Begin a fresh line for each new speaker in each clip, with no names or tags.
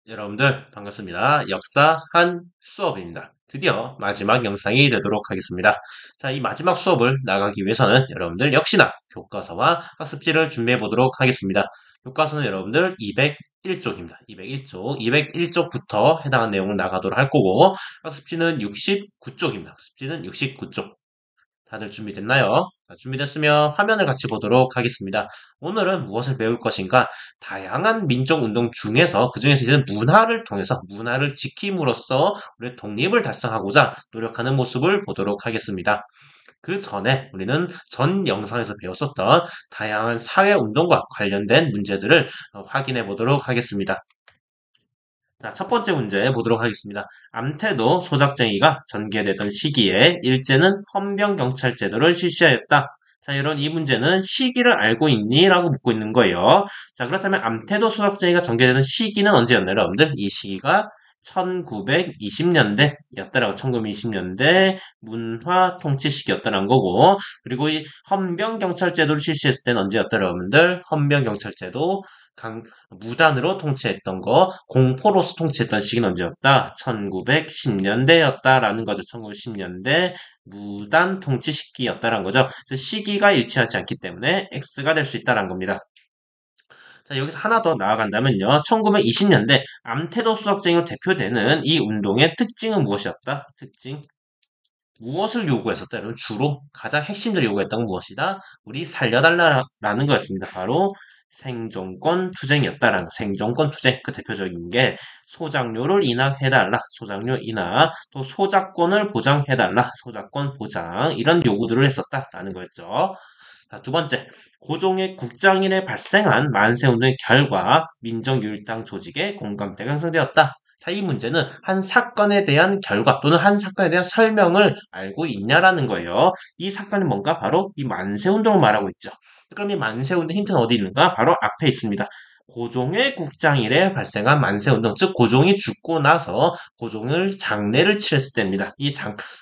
여러분들 반갑습니다. 역사 한 수업입니다. 드디어 마지막 영상이 되도록 하겠습니다. 자, 이 마지막 수업을 나가기 위해서는 여러분들 역시나 교과서와 학습지를 준비해 보도록 하겠습니다. 교과서는 여러분들 201쪽입니다. 201쪽, 201쪽부터 해당하는 내용을 나가도록 할 거고 학습지는 69쪽입니다. 학습지는 69쪽. 다들 준비됐나요? 자, 준비됐으면 화면을 같이 보도록 하겠습니다. 오늘은 무엇을 배울 것인가? 다양한 민족 운동 중에서 그중에서 이제 문화를 통해서 문화를 지킴으로써 우리의 독립을 달성하고자 노력하는 모습을 보도록 하겠습니다. 그 전에 우리는 전 영상에서 배웠었던 다양한 사회 운동과 관련된 문제들을 확인해 보도록 하겠습니다. 자, 첫 번째 문제 보도록 하겠습니다. 암태도 소작쟁이가 전개되던 시기에 일제는 헌병경찰제도를 실시하였다. 자, 여러분 이 문제는 시기를 알고 있니? 라고 묻고 있는 거예요. 자, 그렇다면 암태도 소작쟁이가 전개되는 시기는 언제였나요, 여러분들? 이 시기가 1920년대였다라고 1920년대 문화 통치 시기였다는 거고 그리고 이 헌병경찰제도를 실시했을 때는 언제였다 여러분들? 헌병경찰제도 무단으로 통치했던 거, 공포로서 통치했던 시기는 언제였다? 1910년대였다라는 거죠. 1910년대 무단 통치 시기였다라는 거죠. 시기가 일치하지 않기 때문에 X가 될 수 있다라는 겁니다. 자, 여기서 하나 더 나아간다면요. 1920년대 암태도 수학쟁이로 대표되는 이 운동의 특징은 무엇이었다? 특징. 무엇을 요구했었다? 여러분 주로 가장 핵심적으로 요구했던 건 무엇이다? 우리 살려달라라는 거였습니다. 바로 생존권 투쟁이었다라는 거. 생존권 투쟁 그 대표적인 게 소작료를 인하해달라. 소작료 인하 또 소작권을 보장해달라. 소작권 보장 이런 요구들을 했었다라는 거였죠. 자, 두 번째, 고종의 국장일에 발생한 만세운동의 결과 민정유일당 조직의 공감대가 형성되었다. 자, 이 문제는 한 사건에 대한 결과 또는 한 사건에 대한 설명을 알고 있냐라는 거예요. 이 사건이 뭔가 바로 이 만세운동을 말하고 있죠. 그럼 이 만세운동 힌트는 어디 있는가? 바로 앞에 있습니다. 고종의 국장일에 발생한 만세운동, 즉 고종이 죽고 나서 고종을 장례를 치렀을 때입니다.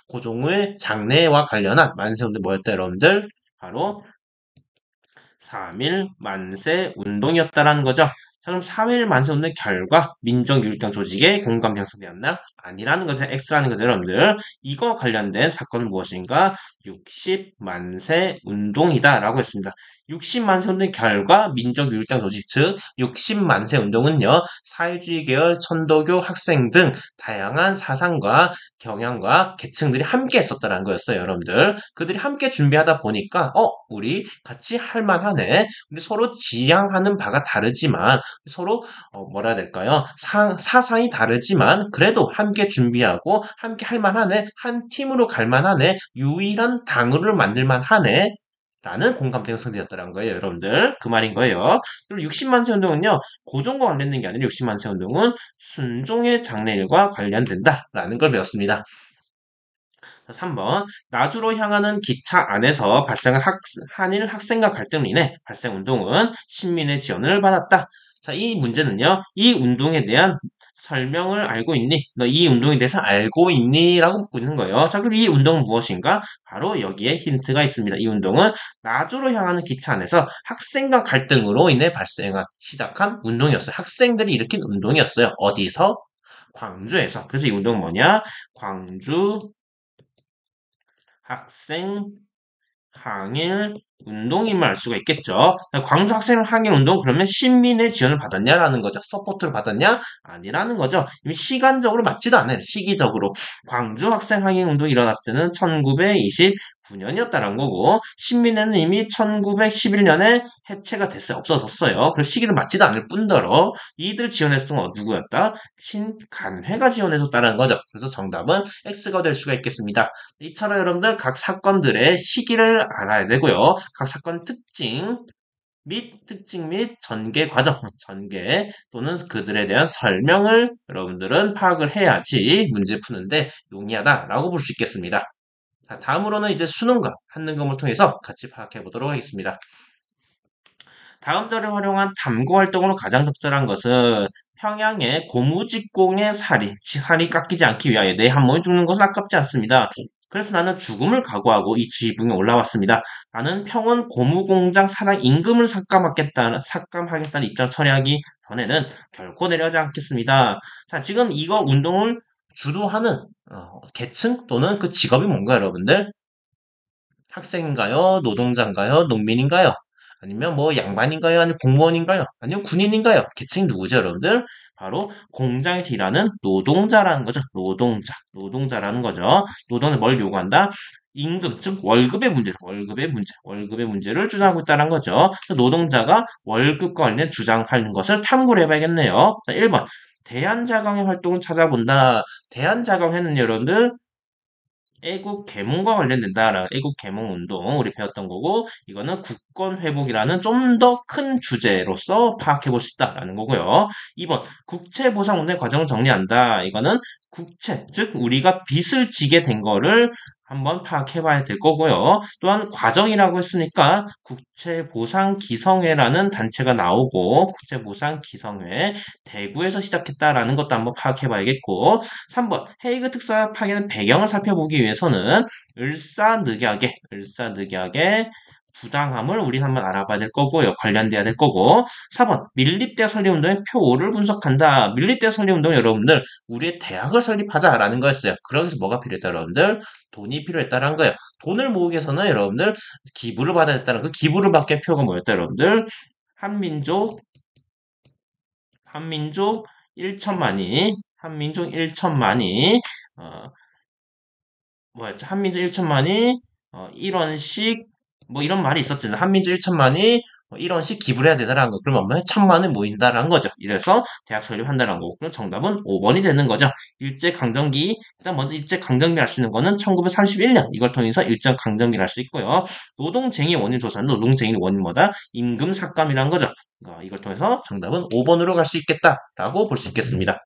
고종의 장례와 관련한 만세운동 뭐였다, 여러분들? 바로 3일 만세 운동이었다라는 거죠. 자, 그럼 3일 만세 운동의 결과 민정유일당 조직의 공감 형성되었나? 아니라는 거죠. X라는 거죠, 여러분들. 이거 관련된 사건은 무엇인가? 60만세 운동이다라고 했습니다. 60만세 운동의 결과 민정유일당 조직, 즉 60만세 운동은요. 사회주의 계열, 천도교, 학생 등 다양한 사상과 경향과 계층들이 함께 했었다는 거였어요, 여러분들. 그들이 함께 준비하다 보니까 우리 같이 할 만하네. 우리 서로 지향하는 바가 다르지만 서로 뭐라 해야 될까요? 사상이 다르지만 그래도 함께 준비하고 함께 할 만하네. 한 팀으로 갈 만하네. 유일한 당을 만들 만하네. 라는 공감대 형성되었다는 거예요, 여러분들. 그 말인 거예요. 그리고 60만세 운동은요, 고종과 관련된 게 아니라 60만세 운동은 순종의 장래일과 관련된다라는 걸 배웠습니다. 3번 나주로 향하는 기차 안에서 발생한 한일 학생과 갈등으로 인해 발생 운동은 신민의 지원을 받았다. 자, 이 문제는요. 이 운동에 대한 설명을 알고 있니? 너 이 운동에 대해서 알고 있니? 라고 묻고 있는 거예요. 자, 그럼 이 운동은 무엇인가? 바로 여기에 힌트가 있습니다. 이 운동은 나주로 향하는 기차 안에서 학생과 갈등으로 인해 시작한 운동이었어요. 학생들이 일으킨 운동이었어요. 어디서? 광주에서. 그래서 이 운동은 뭐냐? 광주 학생 항일 운동임을 알 수가 있겠죠. 광주 학생 항일 운동 그러면 신민의 지원을 받았냐라는 거죠. 서포트를 받았냐? 아니라는 거죠. 이미 시간적으로 맞지도 않아요. 시기적으로. 광주 학생 항일 운동이 일어났을 때는 1929년이었다는 거고 신민회는 이미 1911년에 해체가 됐어요. 없어졌어요. 그래서 시기를 맞지도 않을 뿐더러 이들 지원했던 건 누구였다? 신간회가 지원해줬다는 거죠. 그래서 정답은 X가 될 수가 있겠습니다. 이처럼 여러분들 각 사건들의 시기를 알아야 되고요. 각 사건 특징 및 전개 과정, 전개 또는 그들에 대한 설명을 여러분들은 파악을 해야지 문제 푸는데 용이하다라고 볼 수 있겠습니다. 자, 다음으로는 이제 수능과 한능검을 통해서 같이 파악해 보도록 하겠습니다. 다음 자를 활용한 탐구 활동으로 가장 적절한 것은 평양의 고무직공의 살이 깎이지 않기 위하여 내 한 몸이 죽는 것은 아깝지 않습니다. 그래서 나는 죽음을 각오하고 이 지붕에 올라왔습니다. 나는 평온 고무공장 사장 임금을 삭감하겠다는 입장 처리하기 전에는 결코 내려가지 않겠습니다. 자, 지금 이거 운동을 주도하는 계층 또는 그 직업이 뭔가요, 여러분들? 학생인가요? 노동자인가요? 농민인가요? 아니면 뭐 양반인가요? 아니면 공무원인가요? 아니면 군인인가요? 계층이 누구죠, 여러분들? 바로 공장에서 일하는 노동자라는 거죠. 노동자라는 거죠. 노동은 뭘 요구한다? 임금, 즉 월급의 문제를 주장하고 있다는 거죠. 노동자가 월급과 관련된 주장하는 것을 탐구를 해봐야겠네요. 자, 1번. 대한자강의 활동을 찾아본다. 대한자강회는 여러분들 애국 계몽과 관련된다라는 애국 계몽 운동 우리 배웠던 거고 이거는 국권 회복이라는 좀 더 큰 주제로서 파악해 볼 수 있다라는 거고요. 2번 국채 보상 운동의 과정을 정리한다. 이거는 국채 즉 우리가 빚을 지게 된 거를 한번 파악해 봐야 될 거고요. 또한 과정이라고 했으니까 국채보상기성회라는 단체가 나오고 국채보상기성회 대구에서 시작했다라는 것도 한번 파악해 봐야겠고 3번 헤이그 특사 파견 배경을 살펴보기 위해서는 을사늑약의 부당함을 우리 한번 알아봐야 될 거고요. 관련돼야 될 거고 4번 밀립대 설립운동의 표를 분석한다. 밀립대 설립운동 여러분들 우리의 대학을 설립하자라는 거였어요. 그러기 위해서 뭐가 필요했다 여러분들? 돈이 필요했다라는 거예요. 돈을 모으기 위해서는 여러분들 기부를 받아야 했다는 그 기부를 받기 위한 표가 뭐였다 여러분들? 한민족 1천만이 뭐였죠? 한민족 1천만이 1원씩 뭐 이런 말이 있었잖아요. 한민족 1천만이 1원씩 기부를 해야 되다라는 거. 그럼 얼마에 1,000만원 모인다라는 거죠. 이래서 대학 설립한다라는 거고. 그럼 정답은 5번이 되는 거죠. 일제강점기. 일단 먼저 일제강점기 할 수 있는 거는 1931년. 이걸 통해서 일제강점기를 할 수 있고요. 노동쟁의 원인 조사는 노동쟁의 원인 뭐다? 임금 삭감이라는 거죠. 이걸 통해서 정답은 5번으로 갈 수 있겠다라고 볼 수 있겠습니다.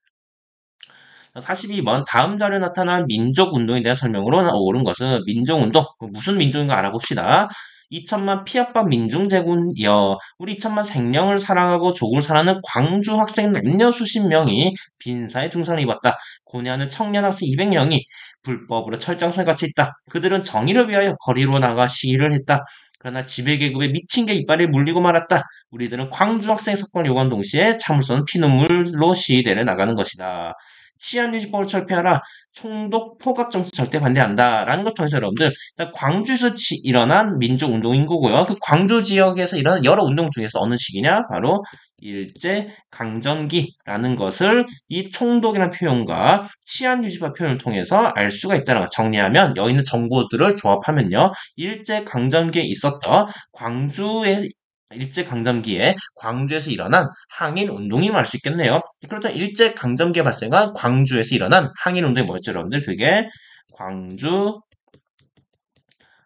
42번 다음 자료에 나타난 민족운동에 대한 설명으로 옳은 것은 민족운동 무슨 민족인가 알아봅시다. 2천만 피압박 민중제군이여 우리 2천만 생명을 사랑하고 조국을 사랑하는 광주 학생 남녀 수십 명이 빈사에 중상을 입었다. 고뇌하는 청년 학생 200명이 불법으로 철장소에 갇혀 있다. 그들은 정의를 위하여 거리로 나가 시위를 했다. 그러나 지배계급에 미친 게 이빨에 물리고 말았다. 우리들은 광주 학생 석방을 요구한 동시에 참을 수 없는 피눈물로 시위대를 나가는 것이다. 치안유지법을 철폐하라. 총독 포갑 정치 절대 반대한다. 라는 걸 통해서 여러분들 일단 광주에서 일어난 민족운동인 거고요. 그 광주 지역에서 일어난 여러 운동 중에서 어느 시기냐? 바로 일제강점기라는 것을 이 총독이라는 표현과 치안유지법 표현을 통해서 알 수가 있다는 거 정리하면 여기 있는 정보들을 조합하면요. 일제강점기에 있었던 광주의 일제강점기에 광주에서 일어난 항일운동임을 알 수 있겠네요. 그렇다면 일제강점기에 발생한 광주에서 일어난 항일운동이 뭐였죠, 여러분들? 그게 광주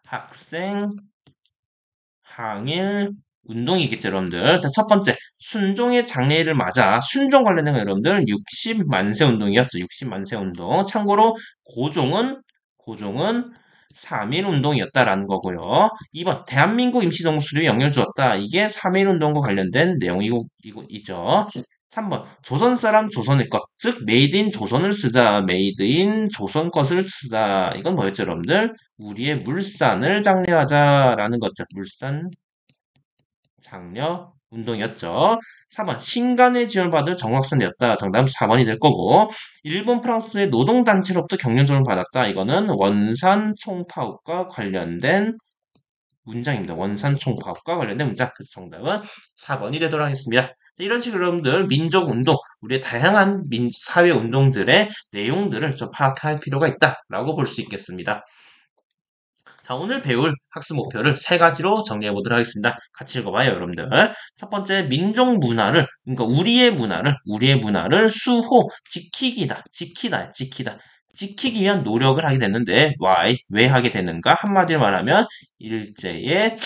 학생 항일 운동이겠죠, 여러분들. 자, 첫 번째, 순종의 장례를 맞아. 순종 관련된 거 여러분들 60만세 운동이었죠. 60만세 운동. 참고로 고종은 3.1 운동이었다라는 거고요. 2번, 대한민국 임시정부 수립에 영향을 주었다. 이게 3.1 운동과 관련된 내용이죠. 3번, 조선 사람 조선의 것, 즉 메이드 인 조선을 쓰다. 메이드 인 조선 것을 쓰다. 이건 뭐였죠, 여러분들? 우리의 물산을 장려하자라는 거죠. 물산 장려 운동이었죠. 4번 신간의 지원을 받을 정학선이었다. 정답은 4번이 될 거고 일본 프랑스의 노동단체로부터 격려 지원을 받았다. 이거는 원산 총파업과 관련된 문장입니다. 원산 총파업과 관련된 문장. 그래서 정답은 4번이 되도록 하겠습니다. 이런 식으로 여러분들 민족운동, 우리의 다양한 사회운동들의 내용들을 좀 파악할 필요가 있다라고 볼 수 있겠습니다. 자, 오늘 배울 학습 목표를 세 가지로 정리해 보도록 하겠습니다. 같이 읽어봐요, 여러분들. 첫 번째, 민족 문화를, 그러니까 우리의 문화를 수호, 지키기다. 지키기 위한 노력을 하게 됐는데, why? 왜 하게 됐는가? 한마디로 말하면, 일제의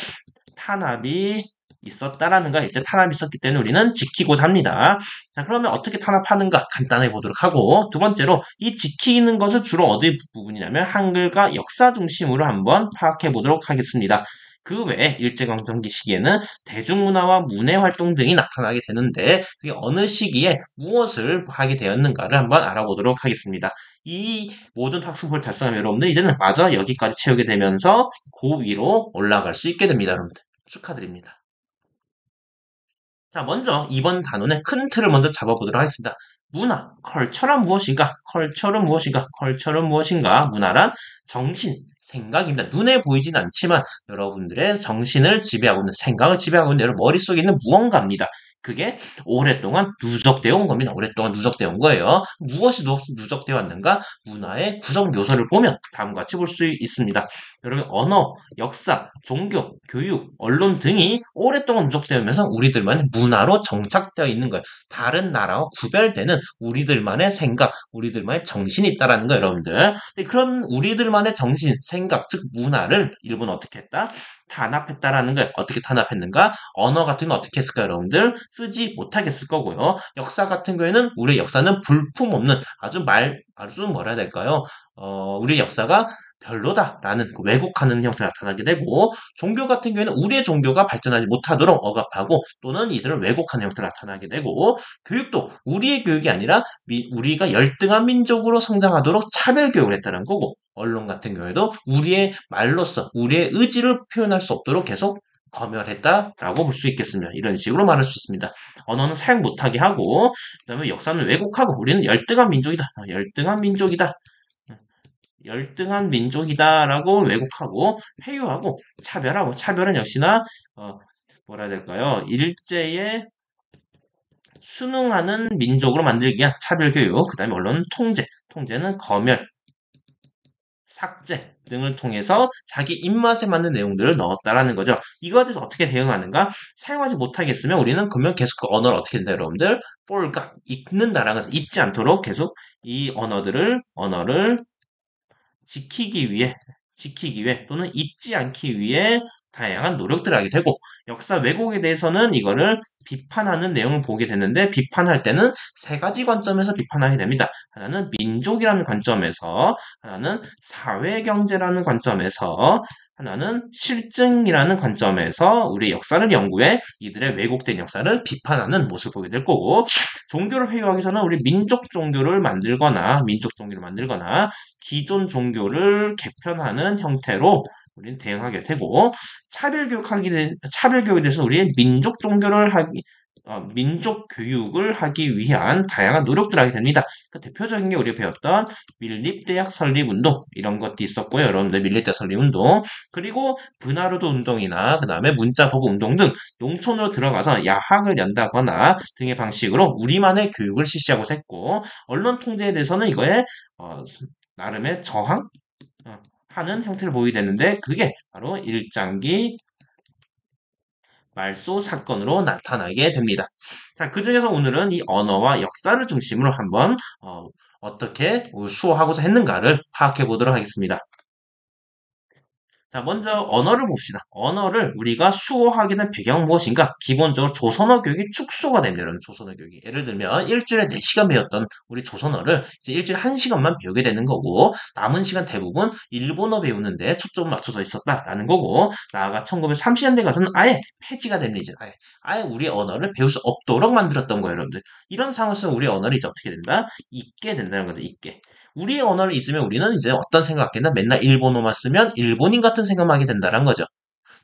탄압이 있었다라는 거, 일제 탄압이 있었기 때문에 우리는 지키고자 합니다. 자, 그러면 어떻게 탄압하는가 간단하게 보도록 하고 두 번째로 이 지키는 것을 주로 어디 부분이냐면 한글과 역사 중심으로 한번 파악해 보도록 하겠습니다. 그 외에 일제강점기 시기에는 대중문화와 문해활동 등이 나타나게 되는데 그게 어느 시기에 무엇을 하게 되었는가를 한번 알아보도록 하겠습니다. 이 모든 학습을 달성하면 여러분들 이제는 마저 여기까지 채우게 되면서 그 위로 올라갈 수 있게 됩니다. 여러분들 축하드립니다. 자, 먼저 이번 단원의 큰 틀을 먼저 잡아보도록 하겠습니다. 문화, 컬처란 무엇인가? 컬처는 무엇인가? 컬처는 무엇인가? 문화란 정신, 생각입니다. 눈에 보이진 않지만 여러분들의 정신을 지배하고 있는, 생각을 지배하고 있는 여러분 머릿속에 있는 무언가입니다. 그게 오랫동안 누적되어 온 겁니다. 오랫동안 누적되어 온 거예요. 무엇이 누적되어 왔는가? 문화의 구성 요소를 보면 다음과 같이 볼 수 있습니다. 여러분, 언어, 역사, 종교, 교육, 언론 등이 오랫동안 누적되면서 우리들만의 문화로 정착되어 있는 거예요. 다른 나라와 구별되는 우리들만의 생각, 우리들만의 정신이 있다라는 거예요, 여러분들. 근데 그런 우리들만의 정신, 생각, 즉 문화를 일본은 어떻게 했다? 탄압했다라는 거예요. 어떻게 탄압했는가? 언어 같은 건 어떻게 했을까요, 여러분들? 쓰지 못하게 했을 거고요. 역사 같은 경우에는 우리의 역사는 불품 없는 아주 뭐라 해야 될까요? 우리의 역사가 별로다라는 그 왜곡하는 형태가 나타나게 되고 종교 같은 경우에는 우리의 종교가 발전하지 못하도록 억압하고 또는 이들을 왜곡하는 형태가 나타나게 되고 교육도 우리의 교육이 아니라 우리가 열등한 민족으로 성장하도록 차별 교육을 했다는 거고 언론 같은 경우에도 우리의 말로써 우리의 의지를 표현할 수 없도록 계속 검열했다라고 볼 수 있겠습니다. 이런 식으로 말할 수 있습니다. 언어는 사용 못하게 하고 그다음에 역사는 왜곡하고 우리는 열등한 민족이다. 열등한 민족이다. 열등한 민족이다라고 왜곡하고 회유하고 차별하고 차별은 역시나 뭐라 해야 될까요? 일제에 순응하는 민족으로 만들기 위한 차별교육, 그 다음에 언론은 통제는 검열, 삭제 등을 통해서 자기 입맛에 맞는 내용들을 넣었다라는 거죠. 이거에 대해서 어떻게 대응하는가? 사용하지 못하겠으면 우리는 그러면 계속 그 언어를 어떻게 된다, 여러분들? 꼴깍 잊는다라는 것을 잊지 않도록 계속 이 언어를 지키기 위해 또는 잊지 않기 위해 다양한 노력들을 하게 되고 역사 왜곡에 대해서는 이거를 비판하는 내용을 보게 되는데 비판할 때는 세 가지 관점에서 비판하게 됩니다. 하나는 민족이라는 관점에서, 하나는 사회경제라는 관점에서, 하나는 실증이라는 관점에서 우리 역사를 연구해 이들의 왜곡된 역사를 비판하는 모습을 보게 될 거고 종교를 회유하기 전에 우리 민족 종교를 만들거나 기존 종교를 개편하는 형태로 우리는 대응하게 되고 차별교육에 대해서 우리의 민족 교육을 하기 위한 다양한 노력들을 하게 됩니다. 그 대표적인 게 우리가 배웠던 밀립대학 설립운동 이런 것도 있었고요. 여러분들 밀립대학 설립운동 그리고 분하루드 운동이나 그 다음에 문자보고 운동 등 농촌으로 들어가서 야학을 연다거나 등의 방식으로 우리만의 교육을 실시하고 했고 언론 통제에 대해서는 이거에 나름의 저항 하는 형태를 보이게 되는데 그게 바로 일장기 말소 사건으로 나타나게 됩니다. 자, 그 중에서 오늘은 이 언어와 역사를 중심으로 한번 어떻게 수호하고자 했는가를 파악해 보도록 하겠습니다. 자, 먼저 언어를 봅시다. 언어를 우리가 수호하게 된 배경은 무엇인가? 기본적으로 조선어 교육이 축소가 됩니다. 여러분, 조선어 교육이. 예를 들면 일주일에 4시간 배웠던 우리 조선어를 이제 일주일에 1시간만 배우게 되는 거고 남은 시간 대부분 일본어 배우는데 초점을 맞춰져 있었다라는 거고 나아가 1930년대 가서는 아예 폐지가 됩니다. 아예 우리 언어를 배울 수 없도록 만들었던 거예요, 여러분들. 이런 상황에서 우리 언어를 이제 어떻게 된다? 잊게 된다는 거죠, 잊게. 우리의 언어를 잊으면 우리는 이제 어떤 생각이나 맨날 일본어만 쓰면 일본인 같은 생각만 하게 된다는 거죠.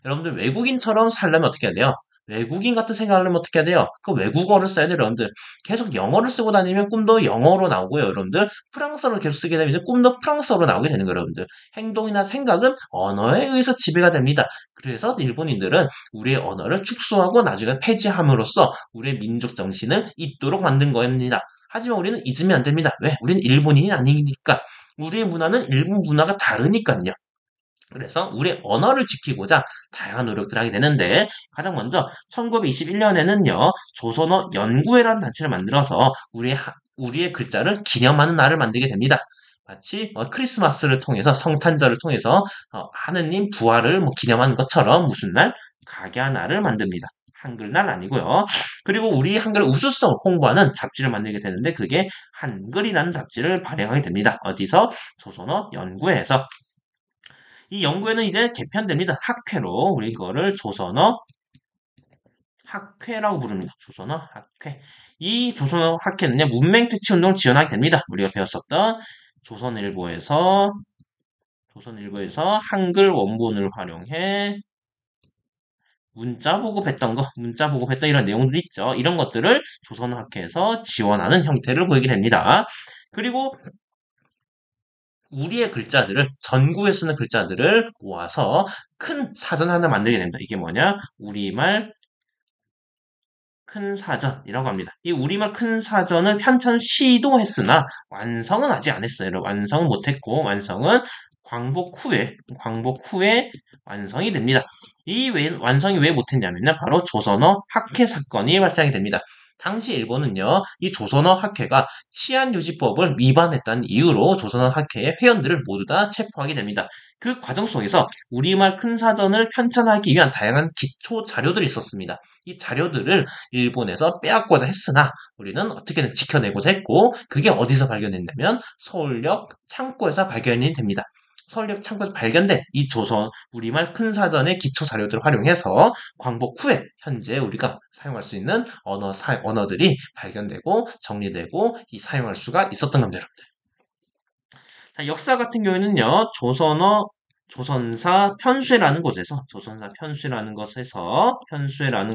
여러분들 외국인처럼 살려면 어떻게 해야 돼요? 외국인 같은 생각을 하려면 어떻게 해야 돼요? 그 외국어를 써야 돼요, 여러분들. 계속 영어를 쓰고 다니면 꿈도 영어로 나오고요, 여러분들. 프랑스어를 계속 쓰게 되면 이제 꿈도 프랑스어로 나오게 되는 거예요, 여러분들. 행동이나 생각은 언어에 의해서 지배가 됩니다. 그래서 일본인들은 우리의 언어를 축소하고 나중에 폐지함으로써 우리의 민족 정신을 잊도록 만든 겁니다. 하지만 우리는 잊으면 안 됩니다. 왜? 우리는 일본인이 아니니까. 우리의 문화는 일본 문화가 다르니까요. 그래서 우리 언어를 지키고자 다양한 노력들을 하게 되는데 가장 먼저 1921년에는요 조선어 연구회라는 단체를 만들어서 우리의 글자를 기념하는 날을 만들게 됩니다. 마치 크리스마스를 통해서 성탄절을 통해서 하느님 부활을 기념하는 것처럼 무슨 날? 각야날을 만듭니다. 한글날 아니고요. 그리고 우리 한글의 우수성을 홍보하는 잡지를 만들게 되는데 그게 한글이라는 잡지를 발행하게 됩니다. 어디서? 조선어 연구회에서 이 연구에는 이제 개편됩니다. 학회로 우리 이거를 조선어 학회라고 부릅니다. 조선어 학회. 이 조선어 학회는요, 문맹 퇴치 운동을 지원하게 됩니다. 우리가 배웠었던 조선일보에서 한글 원본을 활용해 문자 보급했던 거, 문자 보급했던 이런 내용들이 있죠. 이런 것들을 조선어 학회에서 지원하는 형태를 보이게 됩니다. 그리고 우리의 글자들을 전국에 쓰는 글자들을 모아서 큰 사전 하나 만들게 됩니다. 이게 뭐냐? 우리말 큰 사전이라고 합니다. 이 우리말 큰 사전을 편찬 시도했으나 완성은 아직 안 했어요. 완성은 못했고 완성은 광복 후에 완성이 됩니다. 완성이 왜 못했냐면요. 바로 조선어 학회 사건이 발생이 됩니다. 당시 일본은요, 이 조선어 학회가 치안유지법을 위반했다는 이유로 조선어 학회의 회원들을 모두 다 체포하게 됩니다. 그 과정 속에서 우리말 큰 사전을 편찬하기 위한 다양한 기초 자료들이 있었습니다. 이 자료들을 일본에서 빼앗고자 했으나 우리는 어떻게든 지켜내고자 했고, 그게 어디서 발견됐냐면 서울역 창고에서 발견이 됩니다. 서울역 창고에서 발견된 이 조선 우리말 큰 사전의 기초 자료들을 활용해서 광복 후에 현재 우리가 사용할 수 있는 언어들이 발견되고 정리되고 사용할 수가 있었던 겁니다, 여러분들. 자, 역사 같은 경우에는요, 조선사 편수회라는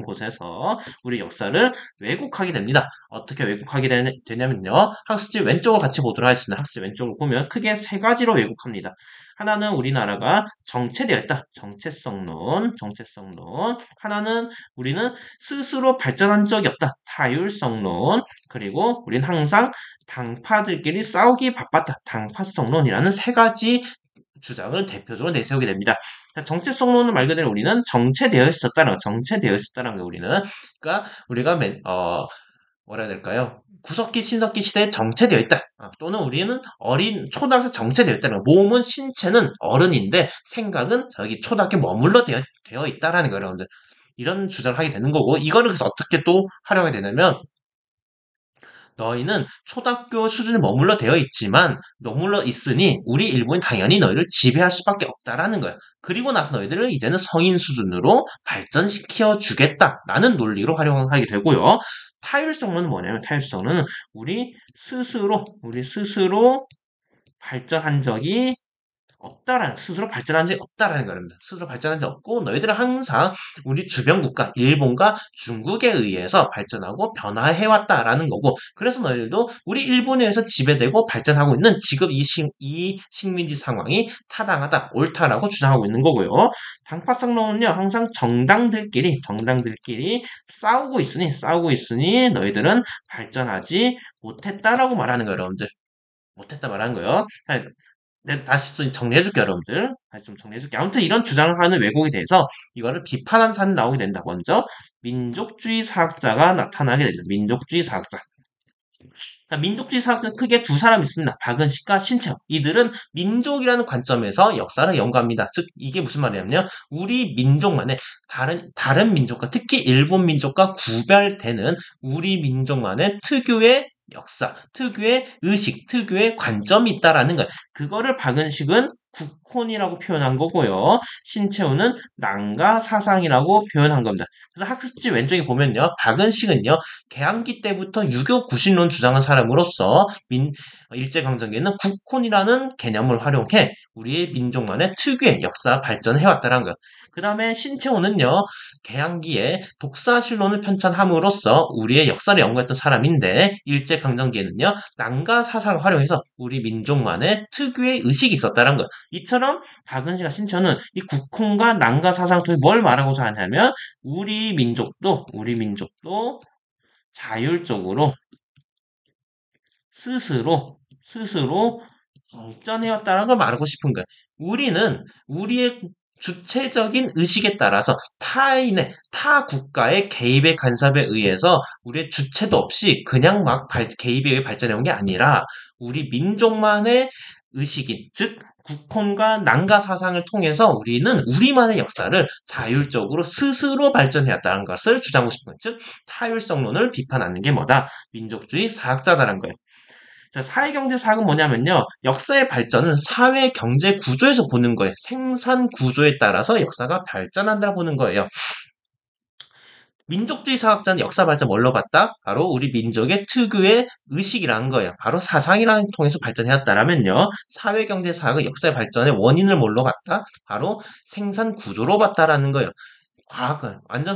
곳에서 우리 역사를 왜곡하게 됩니다. 어떻게 왜곡하게 되냐면요. 학습지 왼쪽을 같이 보도록 하겠습니다. 학습지 왼쪽을 보면 크게 세 가지로 왜곡합니다. 하나는 우리나라가 정체되어 있다. 정체성론. 하나는 우리는 스스로 발전한 적이 없다. 타율성론. 그리고 우리는 항상 당파들끼리 싸우기 바빴다. 당파성론이라는 세 가지 주장을 대표적으로 내세우게 됩니다. 정체성론은 말 그대로 우리는 정체되어 있었다는 거 우리는. 그러니까 우리가 뭐라 해야 될까요? 구석기, 신석기 시대에 정체되어 있다. 또는 우리는 초등학생 정체되어 있다는 거. 몸은, 신체는 어른인데 생각은 저기 초등학교 머물러 되어 있다라는 거예요, 여러분들. 이런 주장을 하게 되는 거고, 이거를 그래서 어떻게 또 활용하게 되냐면, 너희는 초등학교 수준에 머물러 있으니 우리 일본이 당연히 너희를 지배할 수밖에 없다라는 거야. 그리고 나서 너희들을 이제는 성인 수준으로 발전시켜 주겠다라는 논리로 활용하게 되고요. 타율성론은 뭐냐면 타율성론은 우리 스스로 발전한 적이 스스로 발전한 적이 없다라는 겁니다. 스스로 발전한 적이 없고 너희들은 항상 우리 주변 국가 일본과 중국에 의해서 발전하고 변화해왔다라는 거고, 그래서 너희들도 우리 일본에 의해서 지배되고 발전하고 있는 지금 이 식민지 상황이 타당하다, 옳다라고 주장하고 있는 거고요. 당파성론은요, 항상 정당들끼리 싸우고 있으니 너희들은 발전하지 못했다라고 말하는 거예요, 여러분들. 못했다 말하는 거예요. 다시 좀 정리해줄게요, 여러분들. 다시 좀 정리해줄게. 아무튼 이런 주장을 하는 왜곡에 대해서 이거를 비판하는 사람이 나오게 된다. 먼저 민족주의 사학자가 나타나게 된다. 민족주의 사학자. 민족주의 사학자는 크게 두 사람 있습니다. 박은식과 신채호. 이들은 민족이라는 관점에서 역사를 연구합니다. 즉 이게 무슨 말이냐면요. 우리 민족만의 다른 민족과 특히 일본 민족과 구별되는 우리 민족만의 특유의 역사, 특유의 의식, 특유의 관점이 있다라는 거예요. 그거를 박은식은 국혼이라고 표현한 거고요. 신채호는 난가 사상이라고 표현한 겁니다. 그래서 학습지 왼쪽에 보면요. 박은식은요. 개항기 때부터 유교 구신론 주장한 사람으로서 일제강점기에는 국혼이라는 개념을 활용해 우리의 민족만의 특유의 역사 발전을 해왔다는 거예요. 그 다음에 신채호는요. 개항기에 독사실론을 편찬함으로써 우리의 역사를 연구했던 사람인데 일제강점기에는요. 난가 사상을 활용해서 우리 민족만의 특유의 의식이 있었다는 거예요. 이처럼 박은식과 신채호는 이 국혼과 난가 사상을 통해 뭘 말하고자 하냐면 우리 민족도 자율적으로 스스로 발전해왔다는 걸 말하고 싶은 거예요. 우리는 우리의 주체적인 의식에 따라서 타 국가의 개입의 간섭에 의해서 우리의 주체도 없이 그냥 막 개입에 의해 발전해온 게 아니라 우리 민족만의 의식인, 즉 국혼과 난가 사상을 통해서 우리는 우리만의 역사를 자율적으로 스스로 발전해왔다는 것을 주장하고 싶은 거예요. 즉 타율성론을 비판하는 게 뭐다? 민족주의 사학자다라는 거예요. 자, 사회경제사학은 뭐냐면요. 역사의 발전은 사회 경제 구조에서 보는 거예요. 생산 구조에 따라서 역사가 발전한다 보는 거예요. 민족주의 사학자는 역사 발전 뭘로 봤다? 바로 우리 민족의 특유의 의식이라는 거예요. 바로 사상이라는 통해서 발전해왔다라면요. 사회경제사학은 역사의 발전의 원인을 뭘로 봤다? 바로 생산 구조로 봤다라는 거예요. 과학은 완전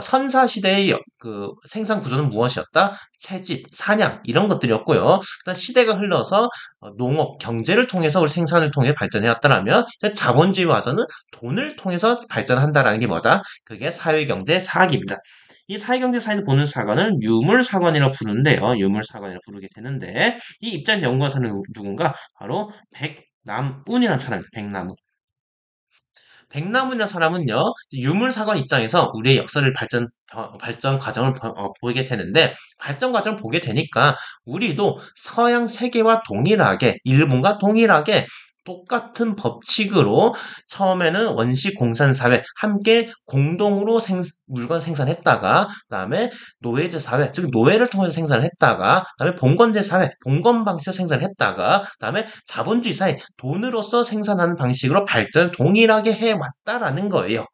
선사시대의 그 생산 구조는 무엇이었다? 채집, 사냥 이런 것들이었고요. 그다음 시대가 흘러서 농업, 경제를 통해서 우리 생산을 통해 발전해 왔다라면 자본주의 와서는 돈을 통해서 발전한다라는 게 뭐다? 그게 사회경제 사학입니다. 이 사회경제사에서 보는 사관을 유물사관이라고 부르는데요. 유물사관이라고 부르게 되는데 이 입장에서 연구한 사람은 누군가? 바로 백남운이라는 사람입니다. 백남운. 백나무이라는 사람은요, 유물사관 입장에서 우리의 역사를 발전 과정을 보게 되는데, 발전 과정을 보게 되니까, 우리도 서양 세계와 동일하게, 일본과 동일하게, 똑같은 법칙으로 처음에는 원시 공산사회 함께 공동으로 물건 생산했다가 그다음에 노예제 사회 즉 노예를 통해서 생산을 했다가 그다음에 봉건제 사회 봉건 방식으로 생산을 했다가 그다음에 자본주의 사회 돈으로서 생산하는 방식으로 발전을 동일하게 해왔다라는 거예요.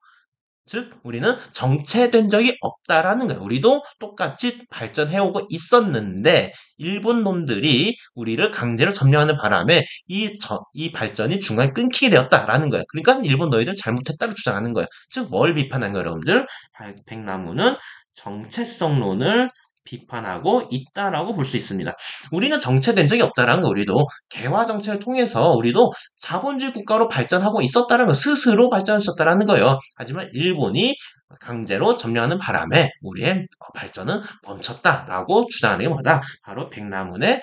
즉 우리는 정체된 적이 없다라는 거예요. 우리도 똑같이 발전해오고 있었는데 일본 놈들이 우리를 강제로 점령하는 바람에 이 발전이 중간에 끊기게 되었다라는 거예요. 그러니까 일본 너희들 잘못했다고 주장하는 거예요. 즉 뭘 비판한 거예요, 여러분들? 백나무는 정체성론을 비판하고 있다라고 볼 수 있습니다. 우리는 정체된 적이 없다라는 거 우리도 개화 정책을 통해서 우리도 자본주의 국가로 발전하고 있었다는 거 스스로 발전했었다라는 거예요. 하지만 일본이 강제로 점령하는 바람에 우리의 발전은 멈췄다라고 주장하는 게 뭐다? 바로 백남훈의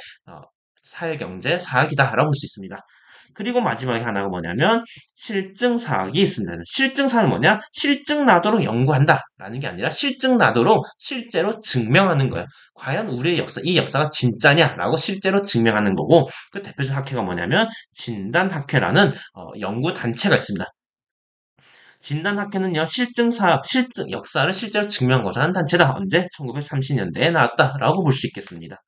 사회경제 사학이다라고 볼 수 있습니다. 그리고 마지막에 하나가 뭐냐면 실증사학이 있습니다. 실증사학은 뭐냐? 실증나도록 연구한다라는 게 아니라 실증나도록 실제로 증명하는 거예요. 과연 우리의 역사, 이 역사가 진짜냐라고 실제로 증명하는 거고 그 대표적 학회가 뭐냐면 진단학회라는 연구 단체가 있습니다. 진단학회는요, 역사를 실제로 증명하고자 하는 단체다. 언제? 1930년대에 나왔다라고 볼 수 있겠습니다.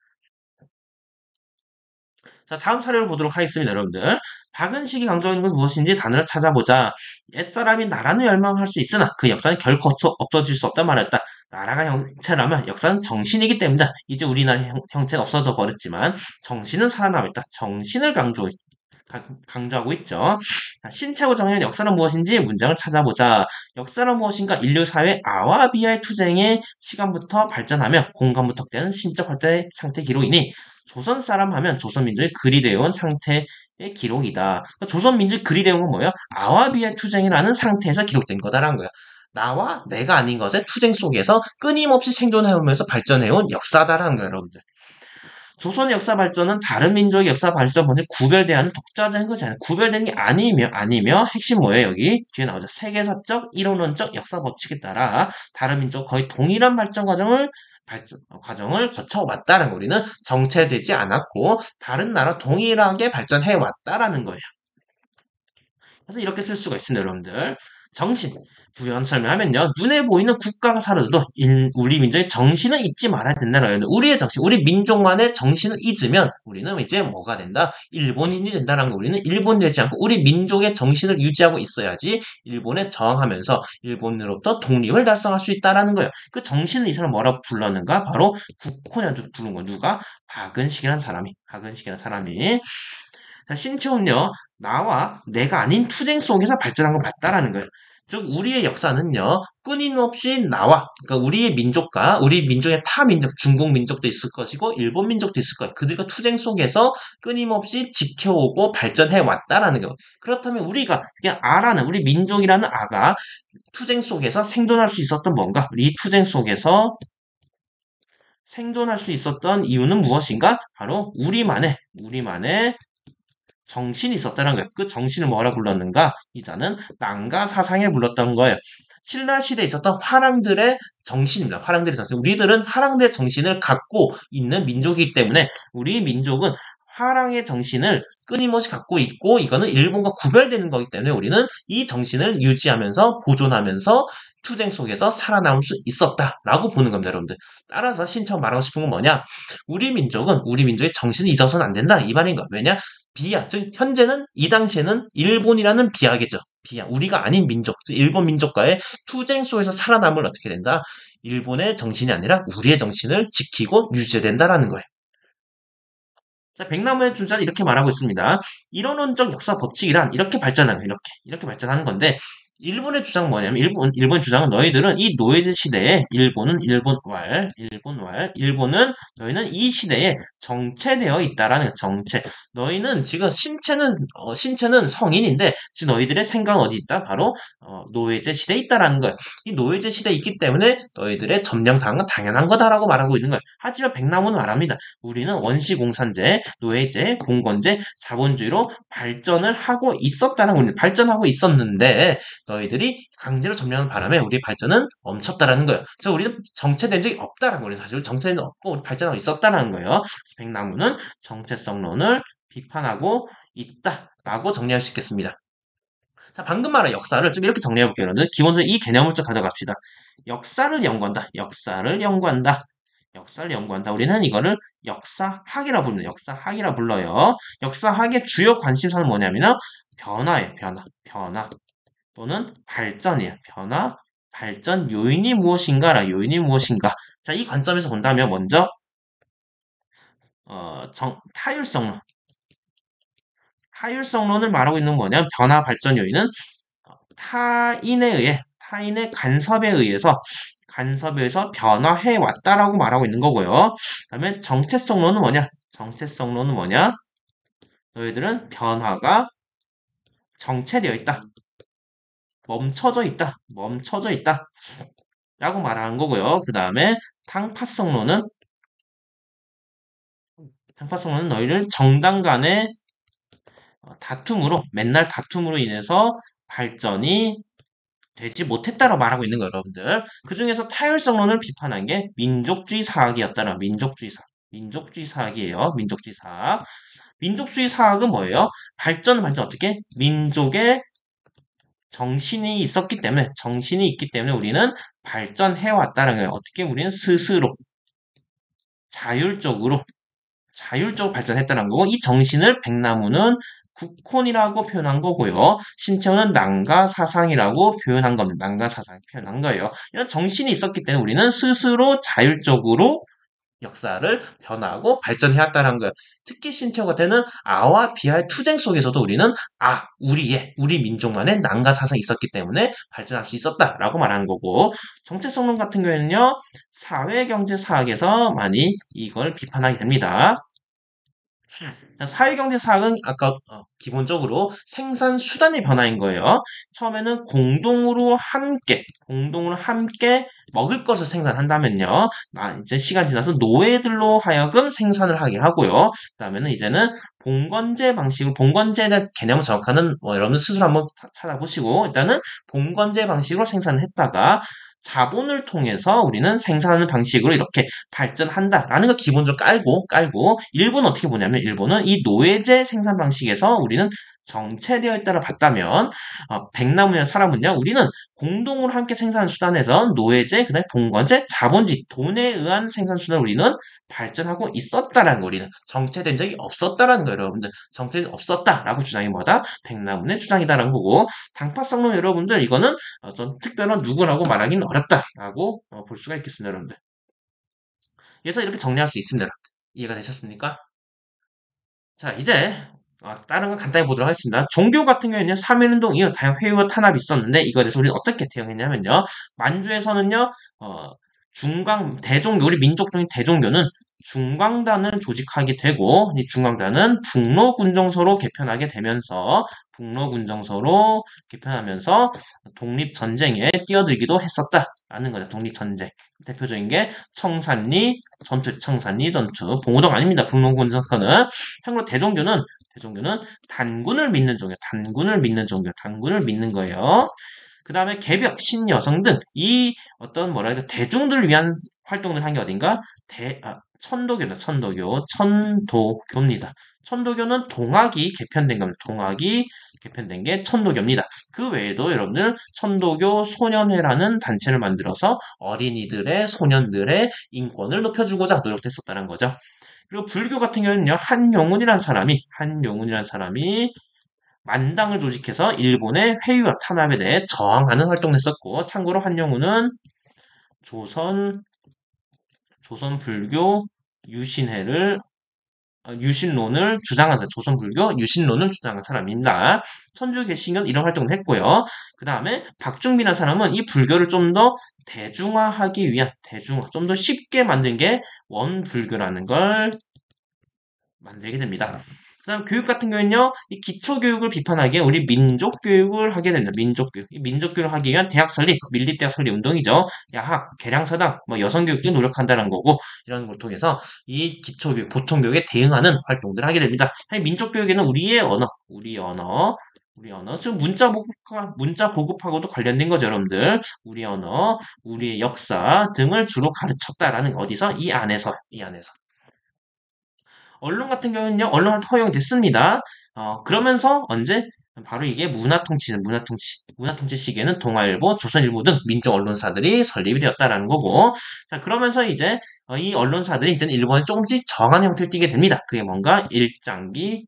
자, 다음 사례를 보도록 하겠습니다, 여러분들. 박은식이 강조하는 건 무엇인지 단어를 찾아보자. 옛사람이 나라는 멸망할 수 있으나 그 역사는 결코 없어질 수 없다 말했다. 나라가 형체라면 역사는 정신이기 때문이다. 이제 우리나라 형체가 없어져 버렸지만 정신은 살아남았다. 정신을 강조하고 있죠. 자, 신체고 정의는 역사는 무엇인지 문장을 찾아보자. 역사는 무엇인가? 인류 사회 아와 비아의 투쟁의 시간부터 발전하며 공간부터 되는 신적 활동의 상태 기록이니 조선 사람 하면 조선민족이 그리되어온 상태의 기록이다. 그러니까 조선민족이 그리되어온 건 뭐예요? 아와 비아의 투쟁이라는 상태에서 기록된 거다라는 거예요. 나와 내가 아닌 것의 투쟁 속에서 끊임없이 생존해오면서 발전해온 역사다라는 거예요, 여러분들. 조선의 역사 발전은 다른 민족의 역사 발전본을 구별대하는 독자적인 것이 아니라 구별된 게 아니며 핵심 뭐예요? 여기 뒤에 나오죠. 세계사적, 이론론적 역사 법칙에 따라 다른 민족 거의 동일한 과정을 거쳐왔다는 거. 우리는 정체되지 않았고 다른 나라 동일하게 발전해 왔다라는 거예요. 그래서 이렇게 쓸 수가 있습니다, 여러분들. 정신, 부연 설명하면요. 눈에 보이는 국가가 사라져도 우리 민족의 정신은 잊지 말아야 된다는 우리의 정신, 우리 민족만의 정신을 잊으면 우리는 이제 뭐가 된다? 일본인이 된다는 거. 우리는 일본이 되지 않고 우리 민족의 정신을 유지하고 있어야지 일본에 저항하면서 일본으로부터 독립을 달성할 수 있다라는 거예요. 그 정신을 이 사람 뭐라고 불렀는가? 바로 국호냐주 부른 거. 누가? 박은식이라는 사람이. 자, 신체는요, 나와 내가 아닌 투쟁 속에서 발전한 건 맞다라는 거예요. 즉, 우리의 역사는요, 끊임없이 나와, 그러니까 우리의 민족과 우리 민족의 타 민족, 중국 민족도 있을 것이고, 일본 민족도 있을 거예요. 그들과 투쟁 속에서 끊임없이 지켜오고 발전해 왔다라는 거예요. 그렇다면 우리가, 그냥 아라는, 우리 민족이라는 아가 투쟁 속에서 생존할 수 있었던 뭔가, 이 투쟁 속에서 생존할 수 있었던 이유는 무엇인가? 바로 우리만의 정신이 있었다는 거예요. 그 정신을 뭐라 불렀는가? 이자는 낭가 사상에 불렀던 거예요. 신라 시대에 있었던 화랑들의 정신입니다. 화랑들의 정신. 우리들은 화랑들의 정신을 갖고 있는 민족이기 때문에 우리 민족은 사랑의 정신을 끊임없이 갖고 있고 이거는 일본과 구별되는 거기 때문에 우리는 이 정신을 유지하면서 보존하면서 투쟁 속에서 살아남을 수 있었다라고 보는 겁니다, 여러분들. 따라서 신청 말하고 싶은 건 뭐냐? 우리 민족은 우리 민족의 정신을 잊어서는 안 된다 이 말인 거야. 왜냐? 비하, 즉 현재는 이 당시에는 일본이라는 비하겠죠. 비하, 우리가 아닌 민족, 즉 일본 민족과의 투쟁 속에서 살아남을 어떻게 된다? 일본의 정신이 아니라 우리의 정신을 지키고 유지해야 된다라는 거예요. 자, 백나무의 줄자는 이렇게 말하고 있습니다. 이론론적 역사 법칙이란 이렇게 발전하는 거예요. 이렇게 발전하는 건데 일본의 주장은 뭐냐면 일본의 주장은 너희들은 이 노예제 시대에 일본은 너희는 이 시대에 정체되어 있다라는 거예요. 정체. 너희는 지금 신체는 성인인데 지금 너희들의 생각은 어디 있다? 바로 노예제 시대에 있다라는 거예요. 이 노예제 시대에 있기 때문에 너희들의 점령당한 건 당연한 거다라고 말하고 있는 거예요. 하지만 백나무는 말합니다. 우리는 원시공산제, 노예제, 봉건제, 자본주의로 발전을 하고 있었다는 거예요. 발전하고 있었는데 너희들이 강제로 점령하는 바람에 우리의 발전은 멈췄다라는 거예요. 그래서 우리는 정체된 적이 없다라는 거예요. 사실 정체된 적 없고 우리 발전하고 있었다라는 거예요. 백나무는 정체성론을 비판하고 있다라고 정리할 수 있겠습니다. 자, 방금 말한 역사를 좀 이렇게 정리해 볼게요. 여러분들. 기본적으로 이 개념을 좀 가져갑시다. 역사를 연구한다. 역사를 연구한다. 역사를 연구한다. 우리는 이거를 역사학이라 부릅니다. 역사학이라 불러요. 역사학의 주요 관심사는 뭐냐면요. 변화예요. 변화. 또는 발전이에요. 변화, 발전 요인이 무엇인가라. 요인이 무엇인가. 자, 이 관점에서 본다면 먼저 타율성론. 타율성론을 말하고 있는 뭐냐면 변화, 발전 요인은 타인의 간섭에 의해서 변화해 왔다라고 말하고 있는 거고요. 그다음에 정체성론은 뭐냐? 정체성론은 뭐냐? 너희들은 변화가 정체되어 있다. 멈춰져 있다. 라고 말하는 거고요. 그 다음에 당파성론은 너희를 정당 간의 맨날 다툼으로 인해서 발전이 되지 못했다고 말하고 있는 거예요, 여러분들. 그 중에서 타율성론을 비판한 게 민족주의 사학이었다라. 민족주의 사학이에요. 민족주의 사학. 민족주의 사학은 뭐예요? 발전 어떻게? 민족의 정신이 있기 때문에 우리는 발전해 왔다는 거예요. 어떻게? 우리는 스스로 자율적으로 발전했다는 거고, 이 정신을 백나무는 국혼이라고 표현한 거고요. 신채호는 난가사상이라고 표현한 겁니다. 난가사상 표현한 거예요. 이런 정신이 있었기 때문에 우리는 스스로 자율적으로 역사를 변화하고 발전해왔다는 거예요. 특히 신체호가 되는 아와 비하의 투쟁 속에서도 우리는 우리 민족만의 난가 사상이 있었기 때문에 발전할 수 있었다라고 말하는 거고, 정체성론 같은 경우에는요, 사회경제사학에서 많이 이걸 비판하게 됩니다. 사회경제사학은 아까 기본적으로 생산 수단의 변화인 거예요. 처음에는 공동으로 함께 먹을 것을 생산한다면요. 이제 시간 지나서 노예들로 하여금 생산을 하게 하고요. 그다음에는 이제는 봉건제에 대한 개념을 정확하는 여러분 스스로 한번 찾아보시고 일단은 봉건제 방식으로 생산을 했다가 자본을 통해서 우리는 생산하는 방식으로 이렇게 발전한다라는 걸 기본적으로 깔고 일본은 어떻게 보냐면 일본은 이 노예제 생산 방식에서 우리는 정체되어 있다를 봤다면 백나무의 사람은요 우리는 공동으로 함께 생산 수단에서 노예제, 그다음에 봉건제, 자본주의, 돈에 의한 생산 수단을 우리는 발전하고 있었다라는 거 우리는 정체된 적이 없었다라는 거예요 여러분들. 정체된 없었다라고 주장이 뭐다? 백나무의 주장이다라는 거고 당파성론 여러분들 이거는 전 특별한 누구라고 말하기는 어렵다라고 볼 수가 있겠습니다 여러분들. 그래서 이렇게 정리할 수 있습니다. 이해가 되셨습니까? 자 이제 다른 거 간단히 보도록 하겠습니다. 종교 같은 경우에는 3.1운동 이후 다양한 회의와 탄압이 있었는데 이거에 대해서 우리는 어떻게 대응했냐면요. 만주에서는요. 우리 민족 중인 대종교는 중광단을 조직하게 되고 이 중광단은 북로군정서로 개편하면서 독립전쟁에 뛰어들기도 했었다라는 거죠. 독립전쟁. 대표적인 게 청산리 전투. 봉오동 아닙니다. 북로군정서는. 참고로 대종교는 단군을 믿는 거예요. 그 다음에 개벽, 신여성 등 이 대중들을 위한 활동을 한 게 어딘가? 천도교입니다. 천도교는 동학이 개편된 겁니다. 동학이 개편된 게 천도교입니다. 그 외에도 여러분들 천도교 소년회라는 단체를 만들어서 어린이들의 소년들의 인권을 높여주고자 노력했었다는 거죠. 그리고 불교 같은 경우는요, 한용운이란 사람이 만당을 조직해서 일본의 회유와 탄압에 대해 저항하는 활동을 했었고, 참고로 한용운은 조선 불교 유신회를 유신론을 주장한 사람, 조선 불교 유신론을 주장한 사람입니다. 천주 개신교는 이런 활동을 했고요. 그 다음에 박중빈이라는 사람은 이 불교를 좀 더 대중화하기 위한 좀 더 쉽게 만든 게 원불교라는 걸 만들게 됩니다. 그다음 교육 같은 경우는요, 이 기초교육을 비판하기에 우리 민족교육을 하게 됩니다. 민족교육. 이 민족교육을 하기 위한 대학 설립, 밀립대학 설립 운동이죠. 야학, 계량사당, 뭐 여성교육도 노력한다는 거고, 이런 걸 통해서 이 기초교육, 보통교육에 대응하는 활동들을 하게 됩니다. 사실 민족교육에는 우리 언어, 즉 문자 보급하고도 관련된 거죠, 여러분들. 우리 언어, 우리의 역사 등을 주로 가르쳤다라는 어디서? 이 안에서. 언론 같은 경우는요, 언론 허용됐습니다. 그러면서 언제? 바로 이게 문화통치 시기에는 동아일보, 조선일보 등 민족 언론사들이 설립이 되었다라는 거고, 자, 그러면서 이제, 이 언론사들이 이제는 일본에 조금씩 정한 형태를 띠게 됩니다. 그게 뭔가 일장기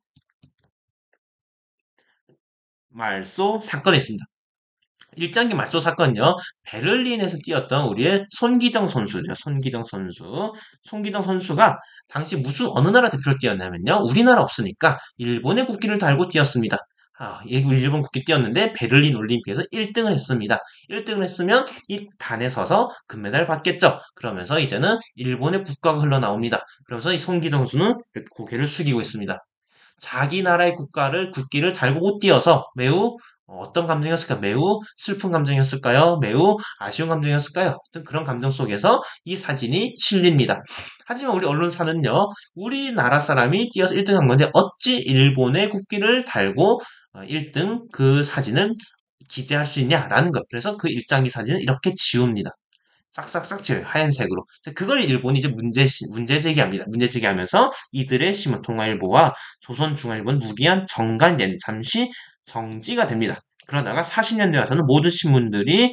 말소 사건이 있습니다. 일장기 말소 사건은요, 베를린에서 뛰었던 우리의 손기정 선수죠. 손기정 선수가 당시 무슨 어느 나라 대표로 뛰었냐면요. 우리나라 없으니까 일본의 국기를 달고 뛰었습니다. 일본 국기 뛰었는데 베를린 올림픽에서 1등을 했습니다. 1등을 했으면 이 단에 서서 금메달 받겠죠. 그러면서 이제는 일본의 국가가 흘러나옵니다. 그러면서 이 손기정 선수는 이렇게 고개를 숙이고 있습니다. 자기 나라의 국기를 달고 못 뛰어서 매우 어떤 감정이었을까? 매우 슬픈 감정이었을까요? 매우 아쉬운 감정이었을까요? 어떤 그런 감정 속에서 이 사진이 실립니다. 하지만 우리 언론사는요, 우리나라 사람이 뛰어서 1등 한 건데 어찌 일본의 국기를 달고 1등 그 사진을 기재할 수 있냐라는 것. 그래서 그 일장기 사진을 이렇게 지웁니다. 싹싹싹 지워요. 하얀색으로. 그걸 일본이 이제 문제 제기합니다. 문제 제기하면서 이들의 신문 통화일보와 조선중앙일보는 무기한 잠시 정지가 됩니다. 그러다가 40년대 와서는 모든 신문들이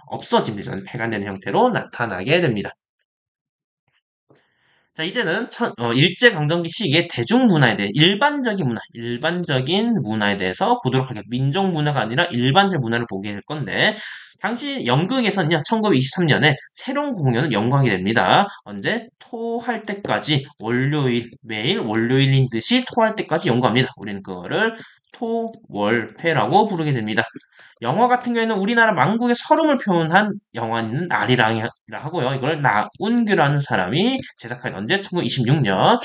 없어집니다. 폐간되는 형태로 나타나게 됩니다. 자, 이제는 일제강점기 시기의 대중문화에 대해 일반적인 문화에 대해서 보도록 하겠습니다. 민족 문화가 아니라 일반적 문화를 보게 될 건데, 당시 연극에서는요, 1923년에 새로운 공연을 연구하게 됩니다. 언제? 토할 때까지 매일 월요일인 듯이 토할 때까지 연구합니다. 우리는 그거를 토월회라고 부르게 됩니다. 영화 같은 경우에는 우리나라 만국의 서름을 표현한 영화는 아리랑이라 하고요. 이걸 나운규라는 사람이 제작한 언제? 1926년.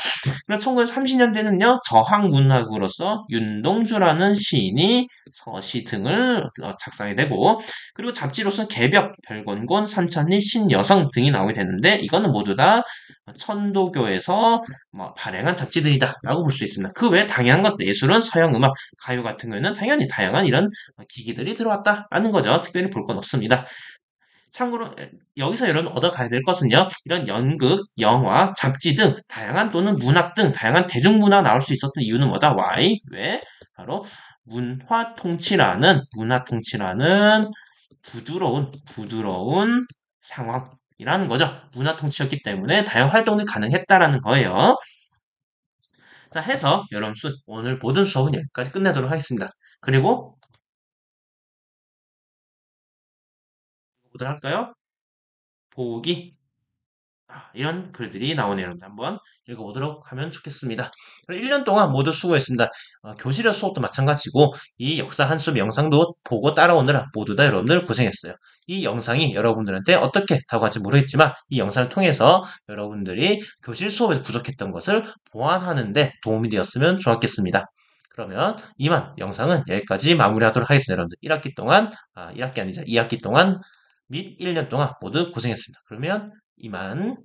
그리고 1930년대는요. 저항문학으로서 윤동주라는 시인이 서시 등을 작성하게 되고, 그리고 잡지로서는 개벽, 별건곤, 삼천리, 신여성 등이 나오게 되는데, 이거는 모두 다 천도교에서 발행한 잡지들이다라고 볼 수 있습니다. 그 외에 당연한 것들, 예술은 서양음악, 가요 같은 경우에는 당연히 다양한 이런 기기들이 들어왔다라는 거죠. 특별히 볼 건 없습니다. 참고로 여기서 여러분 얻어가야 될 것은요. 이런 연극, 영화, 잡지 등 다양한 또는 문학 등 다양한 대중문화가 나올 수 있었던 이유는 뭐다? Why? 왜? 바로 문화 통치라는 부드러운 상황이라는 거죠. 문화 통치였기 때문에 다양한 활동이 가능했다라는 거예요. 자, 해서 여러분 오늘 모든 수업은 여기까지 끝내도록 하겠습니다. 그리고 보도록 할까요? 보기 이런 글들이 나오네요. 여러분들 한번 읽어보도록 하면 좋겠습니다. 1년 동안 모두 수고했습니다. 교실의 수업도 마찬가지고 이 역사 한 수업 영상도 보고 따라오느라 모두 다 여러분들 고생했어요. 이 영상이 여러분들한테 어떻게 다가갈지 모르겠지만 이 영상을 통해서 여러분들이 교실 수업에서 부족했던 것을 보완하는 데 도움이 되었으면 좋았겠습니다. 그러면 이만 영상은 여기까지 마무리하도록 하겠습니다. 여러분들 1학기 동안 1학기 아니죠. 2학기 동안 및 1년 동안 모두 고생했습니다. 그러면 이만